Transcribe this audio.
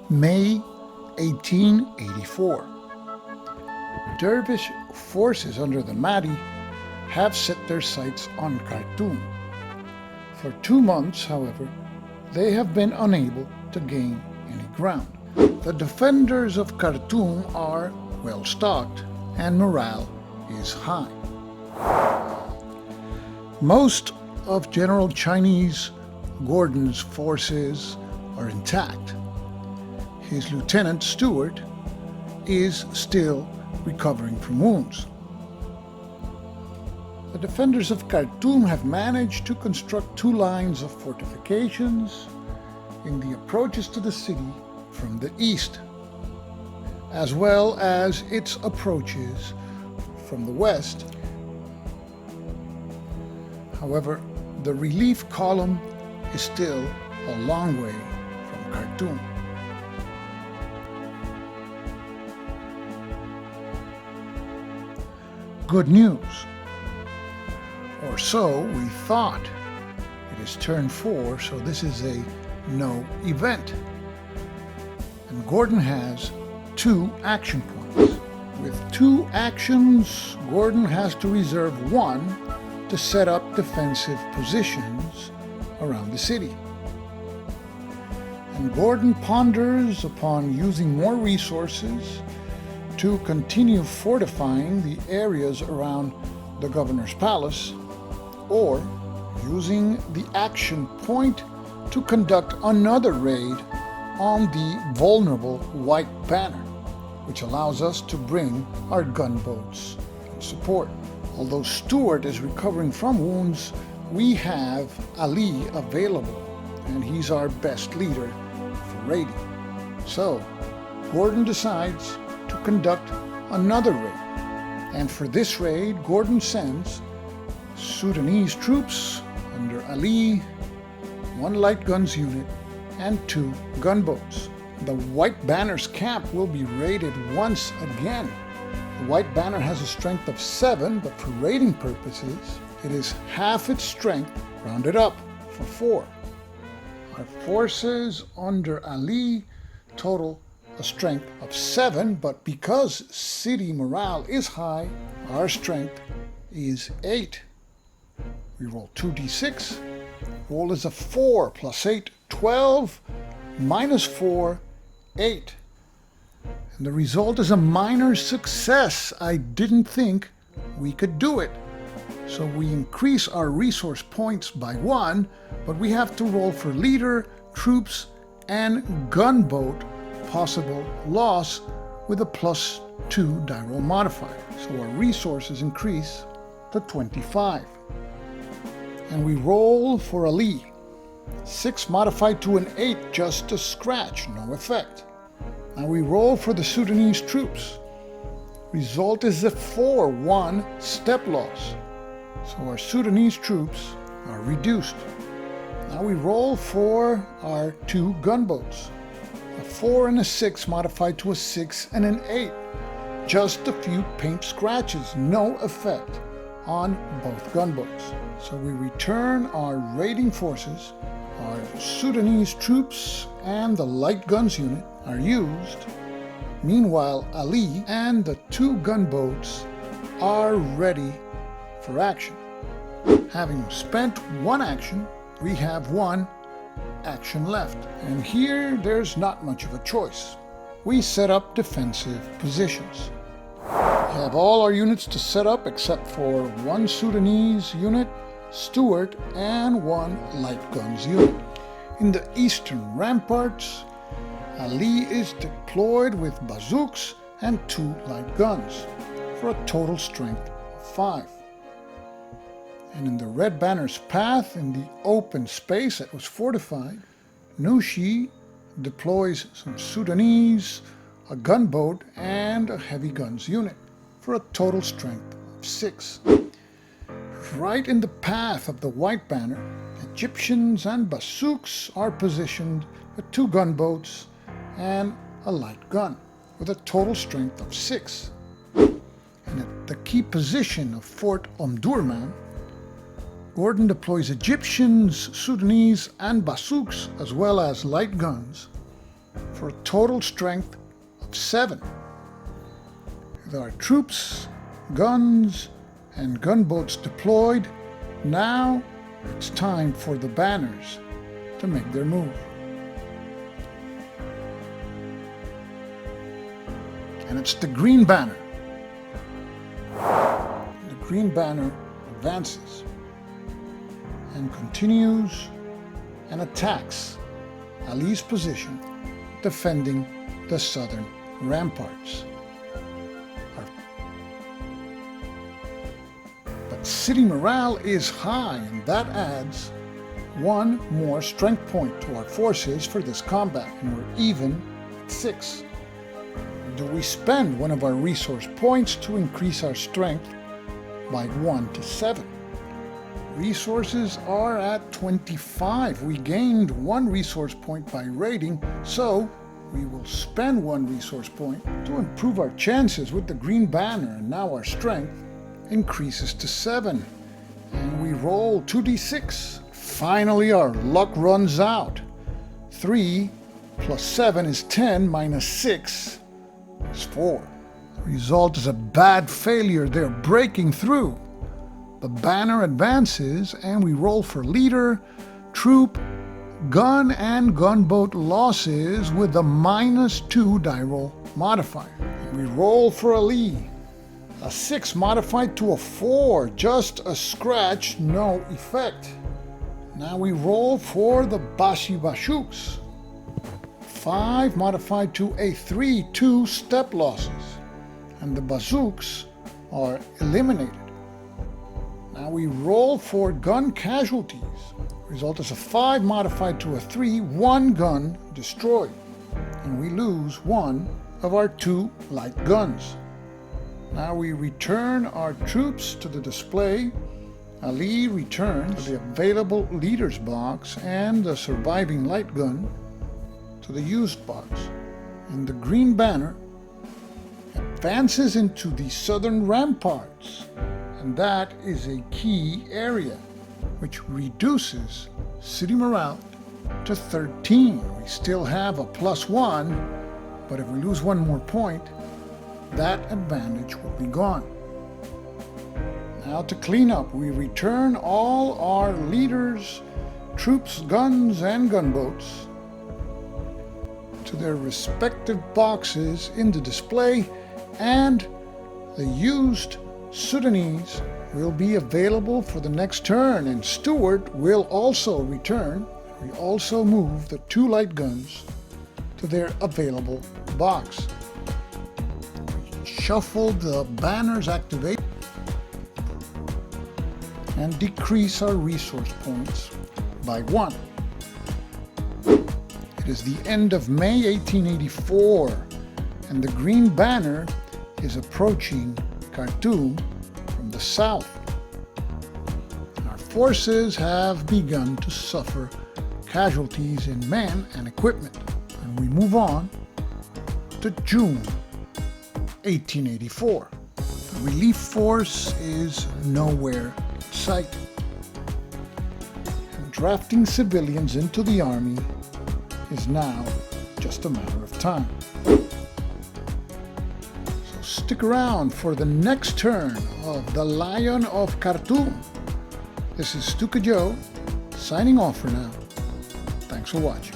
May 1884. Dervish forces under the Mahdi have set their sights on Khartoum. For 2 months, however, they have been unable to gain any ground. The defenders of Khartoum are well stocked and morale is high. Most of General Chinese Gordon's forces are intact. His lieutenant Stuart is still recovering from wounds. The defenders of Khartoum have managed to construct 2 lines of fortifications in the approaches to the city from the east, as well as its approaches from the west. However, the relief column is still a long way from Khartoum. Good news, or so we thought. It is turn 4, so this is a no event. And Gordon has 2 action points. With 2 actions, Gordon has to reserve 1 to set up defensive positions around the city. And Gordon ponders upon using more resources to continue fortifying the areas around the governor's palace, or using the action point to conduct another raid on the vulnerable White Banner, which allows us to bring our gunboats in support. Although Stuart is recovering from wounds, we have Ali available, and he's our best leader for raiding. So, Gordon decides to conduct another raid. And for this raid, Gordon sends Sudanese troops under Ali, 1 light guns unit, and 2 gunboats. The White Banner's camp will be raided once again. The White Banner has a strength of 7, but for raiding purposes, it is half its strength rounded up for 4. Our forces under Ali total a strength of 7, but because city morale is high, our strength is 8. We roll 2d6. Roll is a 4 plus 8, 12, minus 4, 8. And the result is a minor success. I didn't think we could do it. So we increase our resource points by 1, but we have to roll for leader, troops, and gunboat possible loss with a +2 die roll modifier. So our resources increase to 25. And we roll for Ali. 6 modified to an 8, just a scratch, no effect. Now we roll for the Sudanese troops. Result is a 4, 1 step loss. So our Sudanese troops are reduced. Now we roll for our 2 gunboats. A 4 and a 6 modified to a 6 and an 8. Just a few paint scratches, no effect on both gunboats. So we return our raiding forces. Our Sudanese troops and the light guns unit are used. Meanwhile, Ali and the 2 gunboats are ready for action. Having spent 1 action, we have 1 action left. And here there's not much of a choice. We set up defensive positions. We have all our units to set up except for 1 Sudanese unit, Stuart, and 1 light guns unit. In the eastern ramparts, Ali is deployed with bazooks and 2 light guns for a total strength of 5. And in the Red Banner's path, in the open space that was fortified, Nushi deploys some Sudanese, a gunboat, and a heavy guns unit for a total strength of 6. Right in the path of the White Banner, Egyptians and bazooks are positioned with 2 gunboats and a light gun with a total strength of 6. And at the key position of Fort Omdurman, Gordon deploys Egyptians, Sudanese, and bazooks, as well as light guns, for a total strength of 7. With our troops, guns, and gunboats deployed, now it's time for the banners to make their move. And it's the green banner. The green banner advances and continues and attacks Ali's position, defending the southern ramparts. But city morale is high, and that adds 1 more strength point to our forces for this combat, and we're even at 6. Do we spend one of our resource points to increase our strength by 1 to 7? Resources are at 25. We gained 1 resource point by raiding, so we will spend 1 resource point to improve our chances with the green banner, and now our strength increases to 7. And we roll 2d6. Finally, our luck runs out. 3 plus 7 is 10, minus 6 is 4. The result is a bad failure. They're breaking through. The banner advances, and we roll for leader, troop, gun, and gunboat losses with a -2 die roll modifier. We roll for Ali. A 6 modified to a 4, just a scratch, no effect. Now we roll for the Bashi Bashuks. 5 modified to a 3, 2 step losses. And the Bazooks are eliminated. Now we roll for gun casualties. Result is a 5 modified to a 3, 1 gun destroyed. And we lose 1 of our 2 light guns. Now we return our troops to the display. Ali returns the available leader's box and the surviving light gun to the used box. And the green banner advances into the southern ramparts. And that is a key area, which reduces city morale to 13. We still have a +1, but if we lose 1 more point, that advantage will be gone. Now to clean up, we return all our leaders, troops, guns, and gunboats to their respective boxes in the display, and the used Sudanese will be available for the next turn, and Stewart will also return. We also move the 2 light guns to their available box. Shuffle the banners activate and decrease our resource points by 1. It is the end of May 1884, and the green banner is approaching Khartoum from the south. Our forces have begun to suffer casualties in men and equipment, and we move on to June 1884. The relief force is nowhere in sight, and drafting civilians into the army is now just a matter of time. Stick around for the next turn of the Lion of Khartoum. This is Stuka Joe, signing off for now. Thanks for watching.